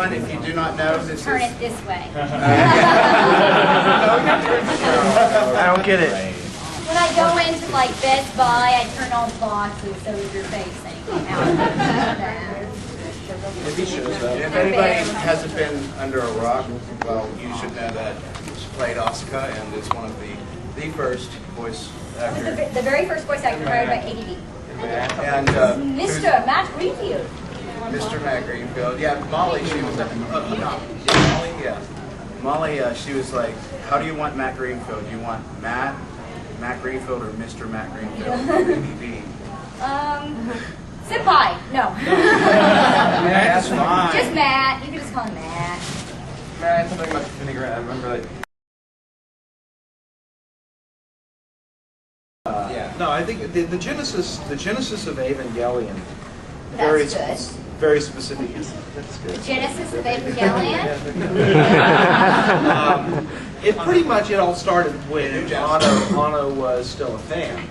everyone. If you do not know, this Turn is... it this way. I don't get it. When I go into like Best Buy, I turn on boxes so you're facing out. If anybody hasn't been under a rock, well, you should know that she played Asuka and is one of the first voice actors. The very first voice actor hired by ADV. And Mr. Matt Greenfield. Mr. Matt Greenfield. Yeah, Molly, she was like, Molly, she was like, how do you want Matt Greenfield? Do you want Matt Greenfield, or Mr. Matt Greenfield from ADV? Senpai. No. That's fine. Just Matt. You can just call him Matt. Man, something about Tiffany. I remember like. No, I think the genesis of Evangelion, That's good. very specific. That's good. The Genesis of Evangelion. It pretty much all started when Ano was still a fan,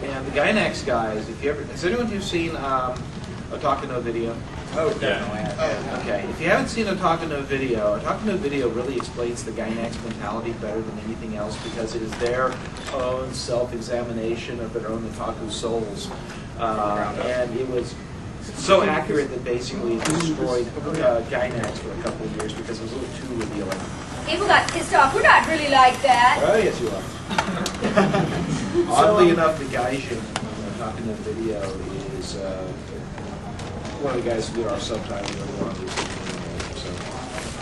and the Gainax guys. If you ever, has anyone who's seen Otaku no Video? Oh, definitely. Oh, okay. If you haven't seen Otaku no Video really explains the Gainax mentality better than anything else, because it is their own self-examination of their own otaku souls. And it was so accurate that basically it destroyed Gainax for a couple of years because it was a little too revealing. People got pissed off. We're not really like that. Oh, yes, you are. Oddly enough, the Gaijin Otaku no Video is one of the guys who did our subtitling on these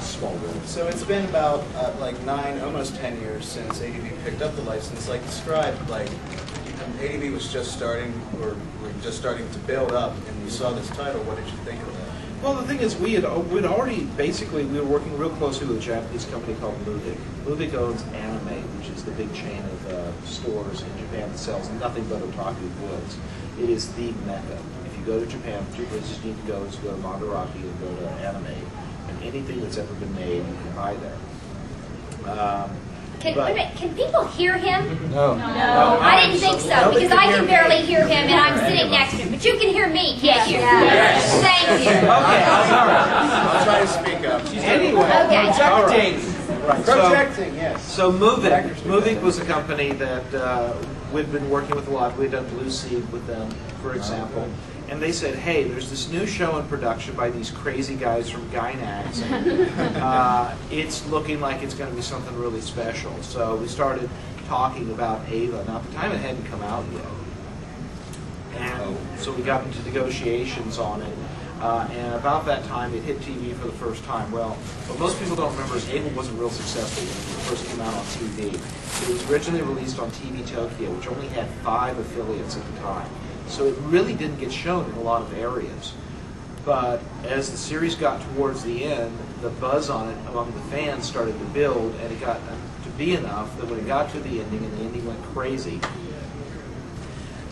small world. So it's been about like 9, almost 10 years since ADV picked up the license. Like described, like ADV was just starting, or we're just starting to build up, and you saw this title. What did you think of that? Well, the thing is, we'd already, basically, we were working real closely with a Japanese company called Muvik. Muvik owns Anime, which is the big chain of stores in Japan that sells nothing but otaku goods. It is the mecca. If you go to Japan, two places you need to go is go to Madaraki and go to Anime. And anything that's ever been made, you can buy there. Can people hear him? No. No, I didn't think so, because I can barely hear him, and I'm sitting next to him. But you can hear me, can't you? Yes. Thank you. Okay, I'll try to speak up. anyway. Okay. Right. Projecting, yes. So Muvik was a company that we've been working with a lot. We've done Blue Seed with them, for example. And they said, hey, there's this new show in production by these crazy guys from Gainax, and it's looking like it's going to be something really special. So we started talking about Ava. Now, at the time, it hadn't come out yet. And so we got into negotiations on it. And about that time, it hit TV for the first time. Well, what most people don't remember is Ava wasn't real successful when it first came out on TV. It was originally released on TV Tokyo, which only had 5 affiliates at the time. So it really didn't get shown in a lot of areas. But as the series got towards the end, the buzz on it among the fans started to build, and it got to be enough that when it got to the ending, and the ending went crazy,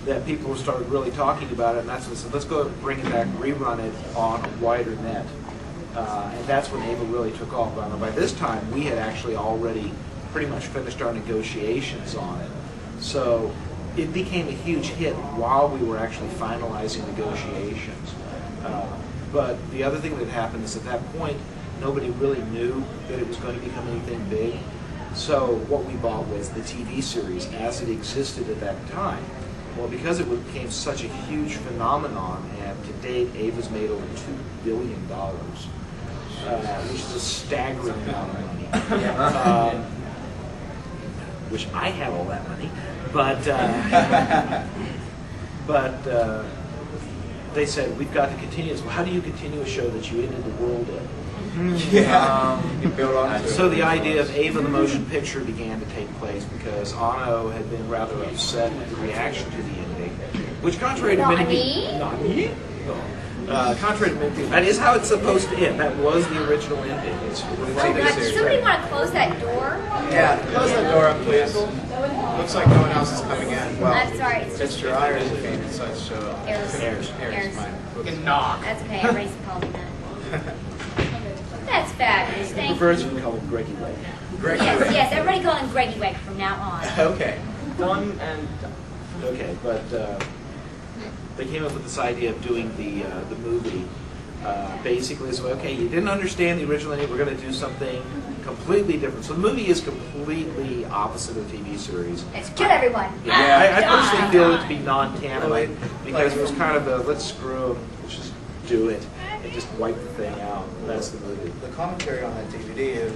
that people started really talking about it, and that's when they said, let's go and bring it back, rerun it on a wider net. And that's when Ava really took off. But by this time, we had actually already pretty much finished our negotiations on it. So it became a huge hit while we were actually finalizing negotiations. But the other thing that happened is at that point, nobody really knew that it was going to become anything big. So what we bought was the TV series as it existed at that time. Well, because it became such a huge phenomenon, and to date, Ava's made over $2 billion, which is a staggering amount of money. Which I have all that money. But they said, we've got to continue this. Well, how do you continue a show that you ended the world in? You build on it. So the idea of Ava the Motion Picture began to take place because Ano had been rather upset with the reaction to the ending, which contrary to many people... contrary to many people, that is how it's supposed to end. That was the original ending. Does somebody want to close that door? Yeah, close the door up, please. Looks like no one else is coming in. Well, I'm sorry. It's Mr. Ayers is being decided to show up. Ayers. Fine. That's okay. Everybody's calling me that. That's fabulous. Thank you. Prefers you call him Greggy Leg. Yes, everybody call him Greggy Weg from now on. Okay. Done and done. Okay, but they came up with this idea of doing the movie basically is, okay, you didn't understand the original ending, we're going to do something completely different. So the movie is completely opposite of the TV series. Let's kill everyone. Yeah, I personally Die, feel die. it to be non-canon because it was kind of a, let's screw them, let's just do it, and just wipe the thing out. That's the movie. The commentary on that DVD,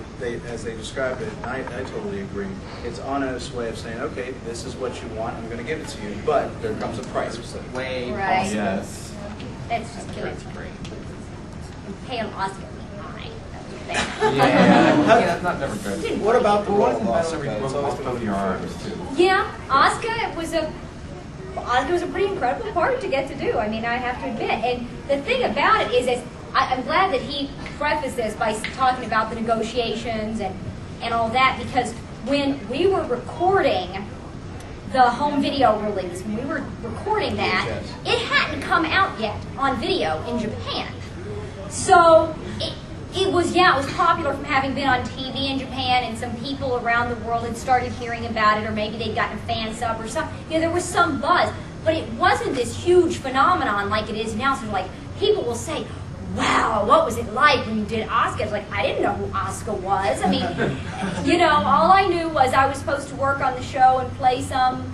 as they described it, and I totally agree. It's honest way of saying, okay, this is what you want, I'm going to give it to you, but there comes a price. Way Right. possible. Yes. That's just killing That's great. Pay an Oscar. Aye. Yeah, that's not never good. What about the Well, role what of about Oscar? every It's book always off been of your arms too? Yeah, Asuka was a pretty incredible part to get to do. I mean, I have to admit. And the thing about it is I'm glad that he prefaced this by talking about the negotiations and all that, because when we were recording the home video release, when we were recording that, it hadn't come out yet on video in Japan. So it was popular from having been on TV in Japan, and some people around the world had started hearing about it, or maybe they'd gotten a fan sub or something. There was some buzz, but it wasn't this huge phenomenon like it is now. So like people will say, wow, what was it like when you did Asuka? It's like, I didn't know who Asuka was. I mean, all I knew was I was supposed to work on the show and play some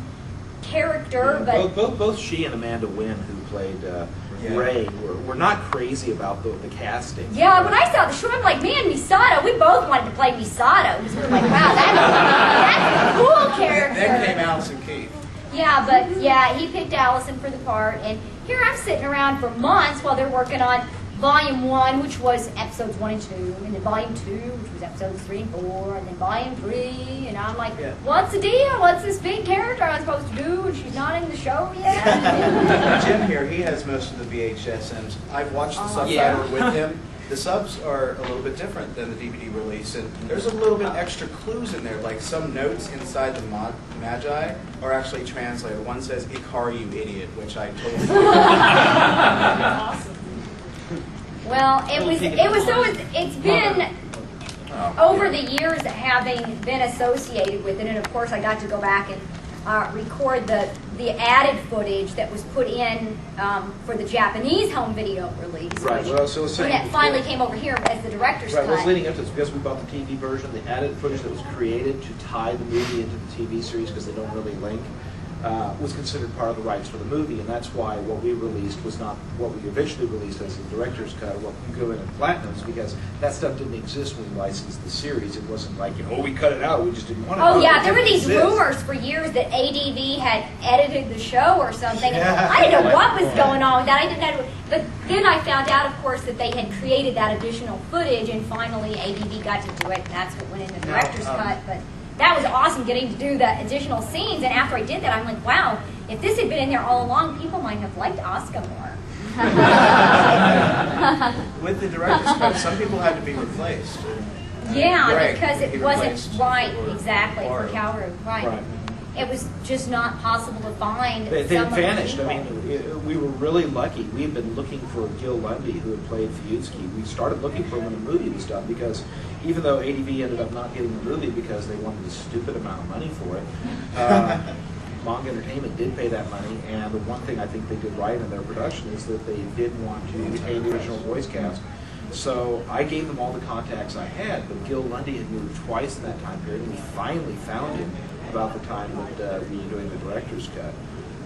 character, but Both she and Amanda Wynn, who played Ray, were not crazy about the casting. yeah, when I saw the show, I'm like, man, Misato, we both wanted to play Misato. We were like, wow, that's a cool character. Then came Allison Keith. Yeah, but yeah, he picked Allison for the part, and here I'm sitting around for months while they're working on Volume 1, which was episodes 1 and 2, and then Volume 2, which was episodes 3 and 4, and then Volume 3, and I'm like, what's the deal? What's this big character I'm supposed to do, and she's not in the show yet? Jim here, he has most of the VHSMs. I've watched the subtitle with him. The subs are a little bit different than the DVD release, and there's a little bit extra clues in there, like some notes inside the Magi are actually translated. One says, "Ikar, you idiot," which I totally Awesome. Well, it's been over the years having been associated with it, and of course I got to go back and record the added footage that was put in for the Japanese home video release. Right. which- Well, so I was saying when it finally before- came over here as the director's Right, well, it's cut. leading up to this because we bought the TV version, the added footage that was created to tie the movie into the TV series because they don't really link, was considered part of the rights for the movie, and that's why what we released was not what we eventually released as the director's cut, what we go in at Platinums, because that stuff didn't exist when we licensed the series. It wasn't like, we cut it out, we just didn't want to. Oh yeah, there were It these didn't exist. rumors for years that ADV had edited the show or something. And I didn't know what was going on with that. I didn't know. But then I found out, of course, that they had created that additional footage, and finally ADV got to do it, and that's what went in the director's cut. But that was awesome getting to do the additional scenes. And after I did that, I'm like, wow, if this had been in there all along, people might have liked Asuka more. With the director's cut, some people had to be replaced. Yeah, Greg, because he it wasn't replaced right, for exactly, for Mario. Calru. Right. It was just not possible to find. They some of the vanished. I people. mean, we were really lucky. We had been looking for Gil Lundy, who had played Fuyutsuki. We started looking for him when the movie was done because even though ADV ended up not getting the movie because they wanted a stupid amount of money for it, Manga Entertainment did pay that money, and the one thing I think they did right in their production is that they did want to retain the original voice cast. So I gave them all the contacts I had, but Gil Lundy had moved twice in that time period, and we finally found him about the time that we were doing the director's cut.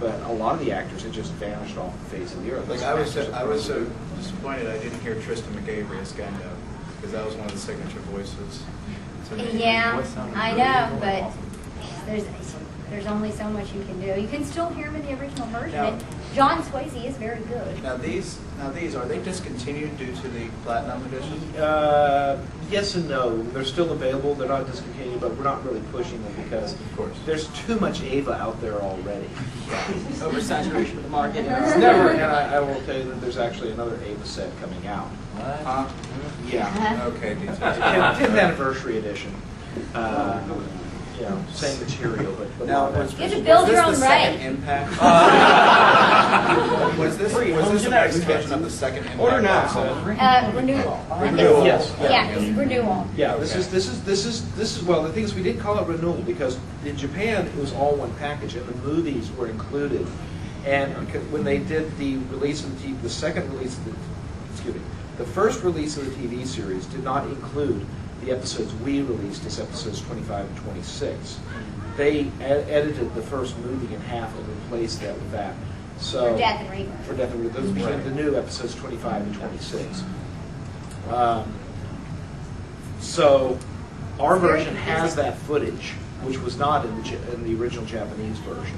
But a lot of the actors had just vanished off the face of the earth. Like I was so disappointed I didn't hear Tristan McGavery as Gendo, because that was one of the signature voices. to me. Yeah, Voice sounded I really know, cool. but Awesome. there's only so much you can do. You can still hear him in the original version. Now- And John Swayze is very good. Now these are they discontinued due to the platinum edition? Yes and no. They're still available. They're not discontinued, but we're not really pushing them because Of course. there's too much Ava out there already. Oversaturation of the market. It's never, and I will tell you that there's actually another Ava set coming out. Huh? Yeah. Okay, details. 10th anniversary edition. Same material, but Now, more was, You have to was build this your the own second Ray. impact? was this an genetics expansion of the second impact? Order now. also? Renewal. Renewal. Yes. Yeah, it's renewal. Yeah, this is well, the thing is we didn't call it renewal because in Japan it was all one package and the movies were included. And when they did the release of the second release of the The first release of the TV series did not include the episodes we released as episodes 25 and 26. They edited the first movie in half and replaced that with that. So For Death and Rebirth. For Death and Rebirth. Those became the new episodes 25 and 26. So our version has that footage, which was not in the original Japanese version.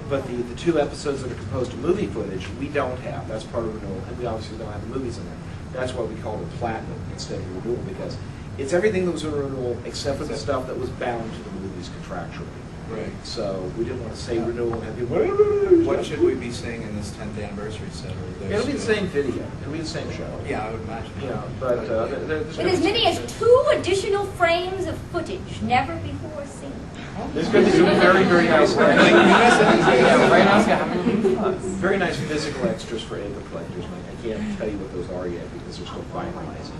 But the two episodes that are composed of movie footage, we don't have. That's part of renewal, and we obviously don't have the movies in there. That's why we called it platinum instead of renewal, because it's everything that was in renewal except for the stuff that was bound to the movies contractually. Right. So we didn't want to say renewal and have people. What should we be seeing in this 10th anniversary set? It'll be the same video. It'll be the same show. Yeah, I would imagine. Yeah, but With as many as 2 additional frames of footage never before seen. there's going to be some very, very nice, Very very nice physical extras for Ava collectors. And I can't tell you what those are yet because they're still finalizing.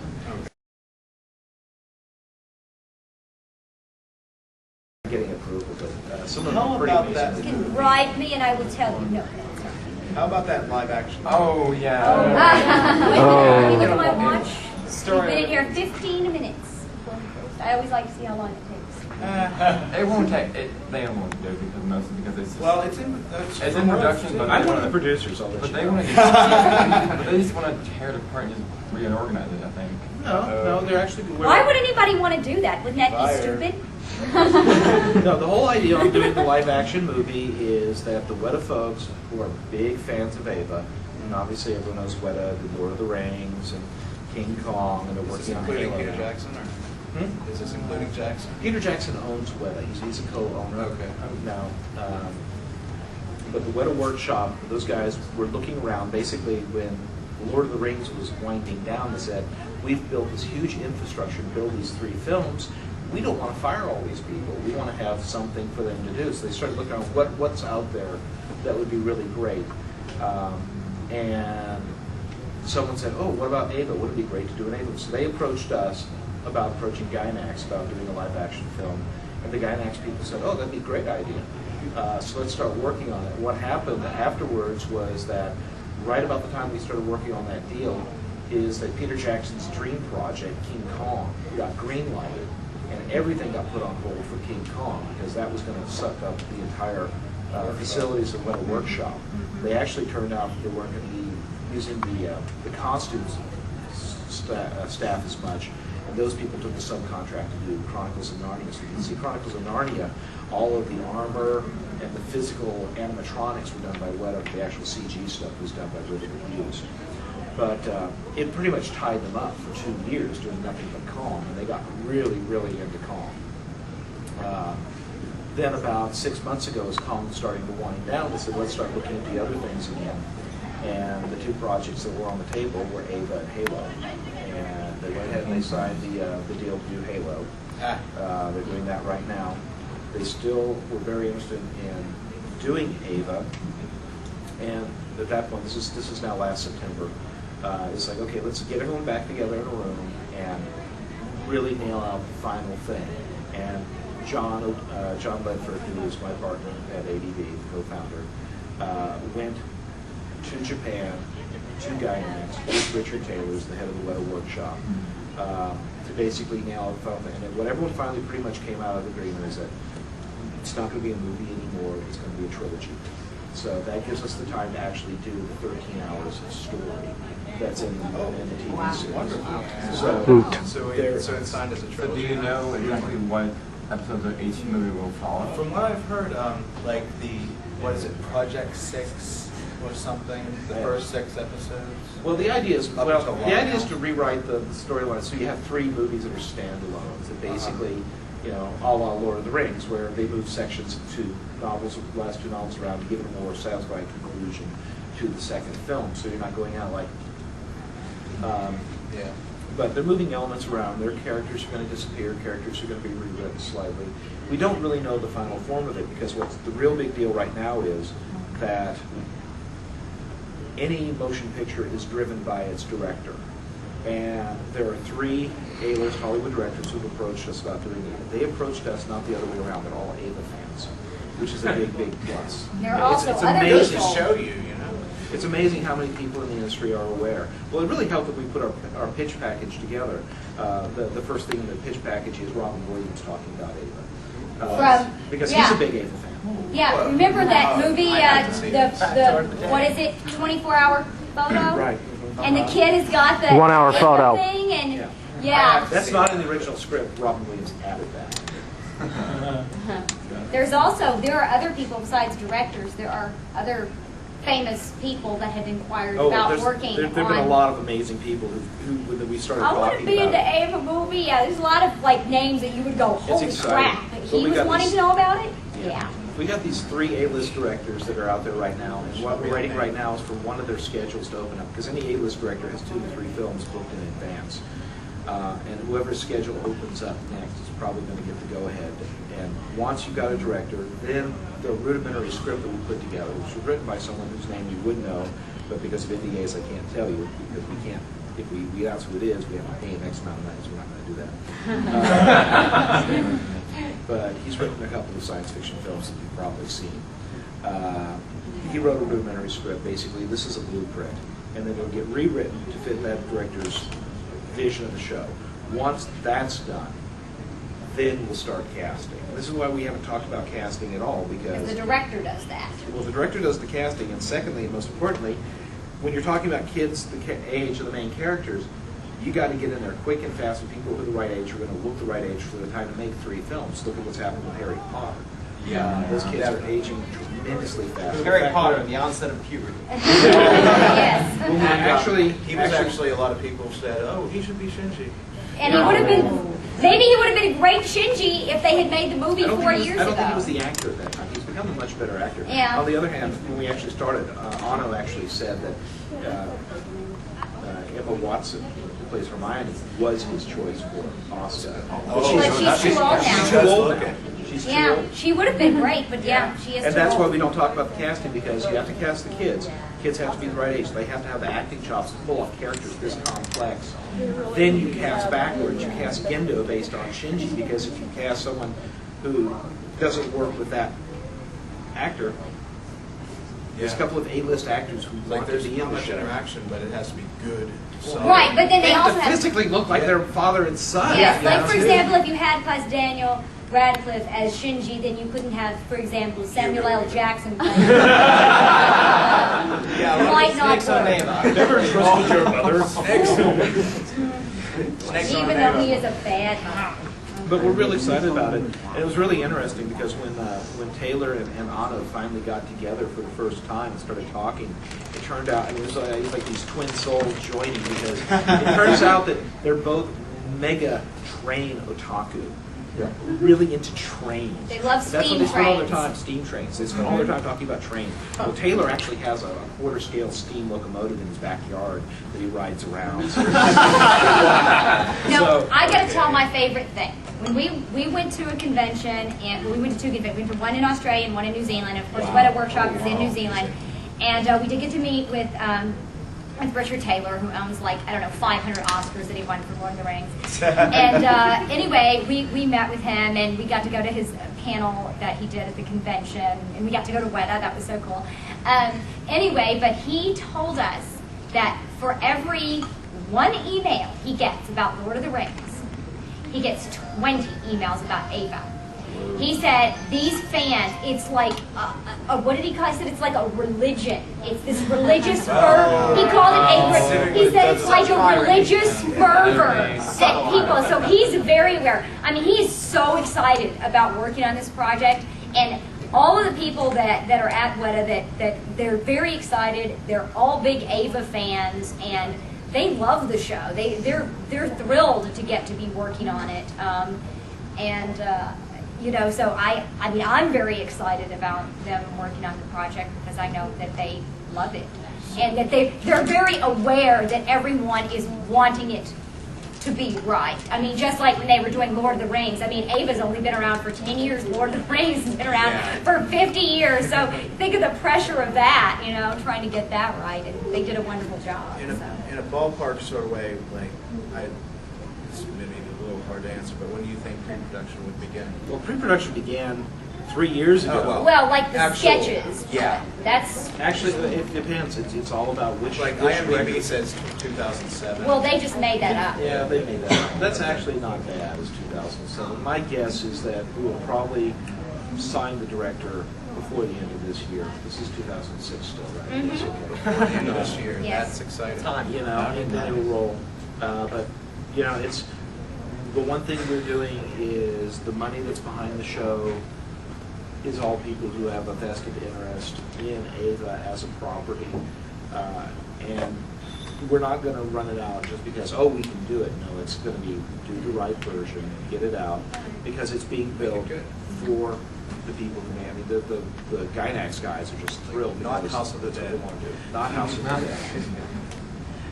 Getting approval, but some of them How are pretty about amazing. that? You can bribe me and I will tell you no. That's not. How about that live action? Oh, yeah. You look at my watch. We've been in here 15 minutes. I always like to see how long it takes. It won't take, they don't want to do it because mostly because it's just, Well, it's in production, but I'm they one of the want to, producers. I'll let but you they know. want to, but they just want to tear it apart and just reorganize it, I think. No, they're actually. Why would anybody want to do that? Wouldn't that be Fire. stupid? No, the whole idea of doing the live action movie is that the Weta folks, who are big fans of Ava, and obviously everyone knows Weta, the Lord of the Rings, and King Kong, and they're Is this working on including Halo Peter now. Jackson? Or? Is this including Jackson? Peter Jackson owns Weta. He's a co-owner Okay. now. But the Weta Workshop, those guys were looking around. Basically, when Lord of the Rings was winding down, they said, we've built this huge infrastructure to build these 3 films. We don't want to fire all these people. We want to have something for them to do. So they started looking at what's out there that would be really great. And someone said, oh, what about Ava? Wouldn't it be great to do an Ava? So they approached us about approaching Gainax about doing a live action film. And the Gainax people said, oh, that'd be a great idea. So let's start working on it. What happened afterwards was that right about the time we started working on that deal is that Peter Jackson's dream project, King Kong, got green-lighted. And everything got put on hold for King Kong because that was going to suck up the entire facilities of Weta Workshop. They actually turned out they weren't going to be using the costumes staff as much, and those people took the subcontract to do Chronicles of Narnia. So you can see Chronicles of Narnia, all of the armor and the physical animatronics were done by Weta, the actual CG stuff was done by Weta Reviews. But it pretty much tied them up for 2 years doing nothing but Kong, and they got really, really into Kong. Then about 6 months ago, as Kong was starting to wind down, they said, let's start looking at the other things again. And the 2 projects that were on the table were Ava and Halo. And they went ahead and they signed the deal to do Halo. They're doing that right now. They still were very interested in doing Ava. And at that point, this is now last September, it's like, okay, let's get everyone back together in a room and really nail out the final thing. And John Ledford, who is my partner at ADV, the co-founder, went to Japan, to Gainax, with Richard Taylor, who's the head of the Weta Workshop, to basically nail out the final thing. And what everyone finally pretty much came out of the agreement is that it's not going to be a movie anymore, it's going to be a trilogy. So that gives us the time to actually do the 13 hours of story that's in the TV series. Wonderful. So it's signed as a So do trilogy. you know exactly what episodes of each movie will follow? From what I've heard, like what is it, Project 6 or something? The first 6 episodes? Well, the idea is Up until to rewrite the storyline. So you have 3 movies that are standalones that basically, a la Lord of the Rings, where they move sections of 2 novels, the last 2 novels around to give it a more satisfying conclusion to the second film. So you're not going out like. Yeah. But they're moving elements around. Their characters are going to disappear. Characters are going to be rewritten slightly. We don't really know the final form of it because what's the real big deal right now is that any motion picture is driven by its director. And there are 3 A-list Hollywood directors who've approached us about doing it. They approached us, not the other way around. They're all Ava fans, which is a big, big plus. There are also it's other amazing. people. To show you, It's amazing how many people in the industry are aware. Well, it really helped that we put our pitch package together. The first thing in the pitch package is Robin Williams talking about Ava. Because he's a big Ava fan. Yeah, remember that movie, what is it, 24-hour photo? Right. And the kid has got the 1 hour photo thing, and yeah. That's not in the original script. Robin Williams added that. There are other people besides directors. There are other famous people that have inquired about working There've been a lot of amazing people who that we started I talking want to be in the about. Ava movie. Yeah, there's a lot of like names that you would go, holy exciting. crap. But But he we was got wanting these- to know about it? Yeah. We got these 3 A-list directors that are out there right now, and what we're waiting right now is for one of their schedules to open up, because any A-list director has 2 to 3 films booked in advance. And whoever's schedule opens up next is probably going to get the go-ahead. And once you've got a director, then the rudimentary script that we put together, which was written by someone whose name you would know, but because of NDAs I can't tell you, because we can't, if we announce who it is, we have to pay him X amount of money, so we're not going to do that. But he's written a couple of science fiction films that you've probably seen. He wrote a rudimentary script. Basically, this is a blueprint, and then it'll get rewritten to fit that director's vision of the show. Once that's done, then we'll start casting. And this is why we haven't talked about casting at all, because The director does that. well, the director does the casting, and secondly, and most importantly, when you're talking about kids, the age of the main characters, you got to get in there quick and fast with people who are the right age, who are going to look the right age for the time to make 3 films. Look at what's happened with Harry Potter. Yeah. Those kids are aging tremendously fast. Harry Potter, the onset of puberty. Yes. He was actually, a lot of people said, oh, he should be Shinji. And he would have been, maybe he would have been a great Shinji if they had made the movie 4 years I don't think he ago. was the actor at that time. He's become a much better actor. Yeah. On the other hand, when we actually started, Anno actually said that Emma Watson, who plays Hermione, was his choice for Oscar. But she's too old now. She's too old now. She's too Yeah, old. she would have been great, but yeah, she is And too that's why old. we don't talk about the casting, because you have to cast the kids. Kids have to be the right age. They have to have the acting chops to pull off characters this complex. Then you cast backwards. You cast Gendo based on Shinji, because if you cast someone who doesn't work with that actor, there's a couple of A-list actors who Like, want to there's be in not the much show. interaction, but it has to be good. solid. Right, but then They they have also to have... physically look like their father and son. Yes, you know, like for too. example, if you had plus Daniel Radcliffe as Shinji, then you couldn't have, for example, Samuel L. Jackson playing. Might not Snake's on work. name. Never trusted your mother. Even though he is a bad man. But we're really excited about it. And it was really interesting because when Taylor and Anno finally got together for the first time and started talking, it turned out, it was like these twin souls joining, because it turns out that they're both mega train otaku. They're really into trains. They love That's what steam they spend all their trains. time, steam trains. They spend all their time talking about trains. Well, Taylor actually has a quarter-scale steam locomotive in his backyard that he rides around. No, So- I got to tell my favorite thing. When we went to a convention, and we went to 2 conventions. We went to one in Australia and one in New Zealand. Of course, Weta Workshop is in New Zealand. And we did get to meet with Richard Taylor, who owns, like, I don't know, 500 Oscars that he won for Lord of the Rings. And anyway, we met with him, and we got to go to his panel that he did at the convention, and we got to go to Weta. That was so cool. Anyway, but he told us that for every 1 email he gets about Lord of the Rings, he gets 20 emails about Ava. He said, these fans, it's like, what did he call it? He said it's like a religion. It's this religious fervor. He called it a, he said it's like a religious fervor that people, so he's very aware. I mean, he is so excited about working on this project, and all of the people that are at Weta, that they're very excited. They're all big Ava fans, and they love the show. They're thrilled to get to be working on it. You know, so I mean, I'm very excited about them working on the project, because I know that they love it, and that they're very aware that everyone is wanting it to be right. I mean, just like when they were doing Lord of the Rings. I mean, Ava's only been around for 10 years. Lord of the Rings has been around for 50 years. So think of the pressure of that, you know, trying to get that right. And they did a wonderful job. In a ballpark sort of way, like, it's maybe a little hard to answer, but when do you think pre-production would begin? Well, pre-production began 3 years ago. Oh, well. Well, like the Actual- sketches. yeah. That's, Actually, it depends. It's all about which. Like which IMDb record. says 2007. well, they just made that up. Yeah, they made that. That's actually not bad as 2007. My guess is that we will probably sign the director before the end of this year. This is 2006 still, right? Mhm. That's okay. Before the end of this year. Yes. That's exciting. You know, and then it will roll. But you know, it's the one thing we're doing is the money that's behind the show is all people who have a vested interest in Ava as a property, and we're not going to run it out just because we can do it. No, it's going to be do the right version, get it out, because it's being built good. for the people who may. I mean, the Gynax guys are just thrilled. Not because House of the that's what Dead. they want to do. Not House of the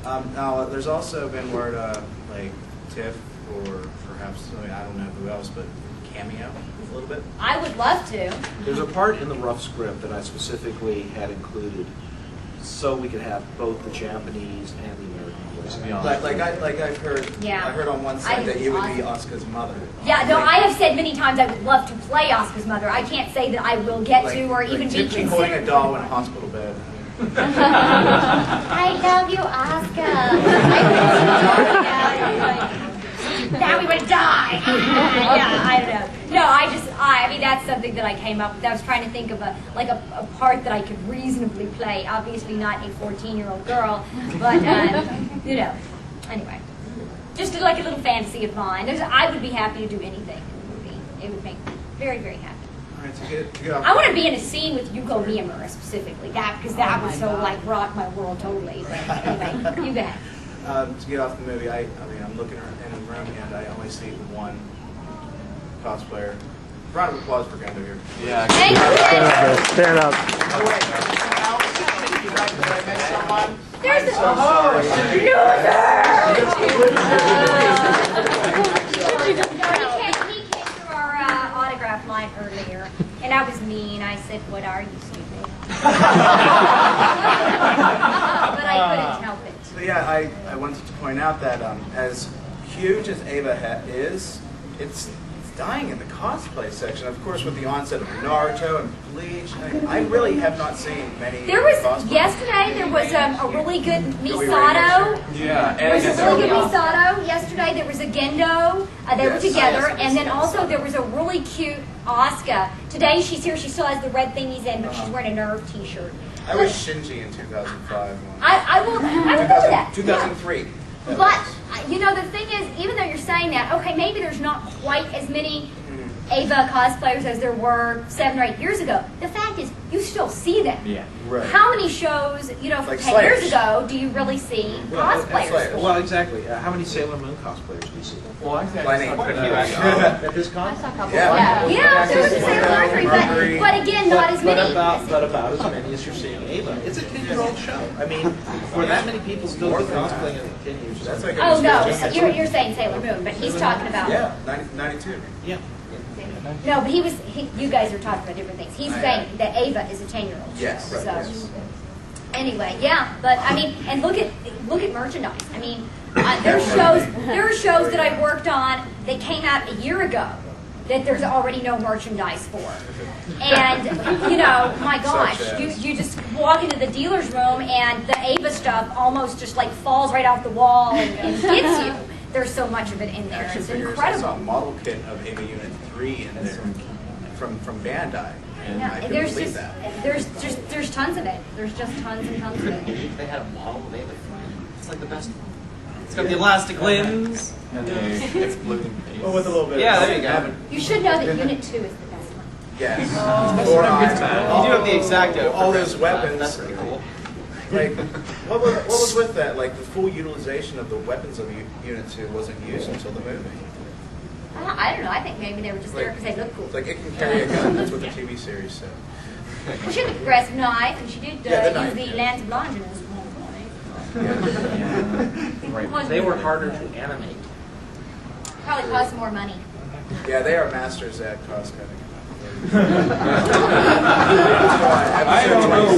Dead. Now, there's also been word, like Tiff, or perhaps I don't know who else, but cameo a little bit. I would love to. There's a part in the rough script that I specifically had included so we could have both the Japanese and the American voice. I've heard. Yeah. I heard on one I side that think you it's would be awesome. Oscar's mother. Yeah, no, I have said many times I would love to play Oscar's mother. I can't say that I will get to or even be Tiffany holding a considered. doll in a hospital bed. I love you, Oscar. Now we would die. Yeah, I don't know. No, I mean, that's something that I came up with. I was trying to think of a part that I could reasonably play. Obviously not a 14-year-old girl, but, you know, anyway. Just like a little fantasy of mine. I would be happy to do anything in the movie. It would make me very, very happy. All right, to get off. I want to be in a scene with Yuko Miyamura specifically, because that would so like rock my world totally. But anyway, you go ahead. To get off the movie, I mean, I'm looking around in the room and I only see one cosplayer. Round of applause for Gendo here. Yeah. Thank you. Stand up. Oh wait, you guys, did I miss someone? There's the He came through our autograph line earlier, and I was mean. I said, "What are you, stupid?" But I couldn't help it. So yeah, I wanted to point out that as huge as Ava is, it's dying in the cosplay section. Of course, with the onset of Naruto and Bleach, I really have not seen many. There was cosplays. yesterday. There was a really good Misato. Yeah. There was a really good Misato yesterday. There was a Gendo. They were Yes. together, Yes. and then also there was a really cute Asuka. Today she's here. She still has the red thingies in, but she's wearing a Nerve T-shirt. I was Shinji in 2005. I will go with that. 2003. that But was. you know, the thing is, even though you're saying that, okay, maybe there's not quite as many Ava cosplayers as there were 7 or 8 years ago. The fact is, you still see them. Yeah. Right. How many shows, you know, from Like 10 years Slayers. ago do you really see cosplayers? Slayers. for? Well, exactly. How many Sailor Moon cosplayers do you see? Well, actually, Plenty. I saw quite a few actually. At this con? Yeah. Yeah, there was a Sailor Mercury, Mercury. but again, not as But many. about as many as you're seeing Ava. It's a 10-year-old show. I mean, for that many people still More be than that. cosplaying in 10 years. That's like Oh no, just- you're saying Sailor Moon, but he's talking about. Yeah, 92. Yeah. No, but you guys are talking about different things. He's saying that Ava is a 10-year-old. Yes, So, right, yes. anyway, yeah, but I mean, and look at merchandise. I mean, there are shows that I worked on that came out a year ago that there's already no merchandise for. And you know, my gosh, Such as? you just walk into the dealer's room and the Ava stuff almost just like falls right off the wall and hits you. There's so much of it in there. Action It's figures. I saw a incredible. model kit of Ava Unit 3 in there from Bandai. And Yeah, I couldn't there's believe just that. there's tons of it. There's just tons and tons of it. They had a model of Ava. It's like the best. It's got the elastic limbs. And the exploding face. Well, with a little bit. Yeah, of there you go. You should know that Unit 2 is the best one. Yes. You Or do have the Exacto. all those weapons. That's pretty cool. Like, what was with that? Like, the full utilization of the weapons of Unit 2 wasn't used until the movie. I don't know. I think maybe they were just there because they look cool. It's like, it can carry a gun. That's what the TV series said. Well, she had the progressive knife, and she did Yeah, the use knife, the yeah. Lance Blanche in this one. They were harder to animate. Probably cost more money. Yeah, they are masters at cost cutting. I don't know.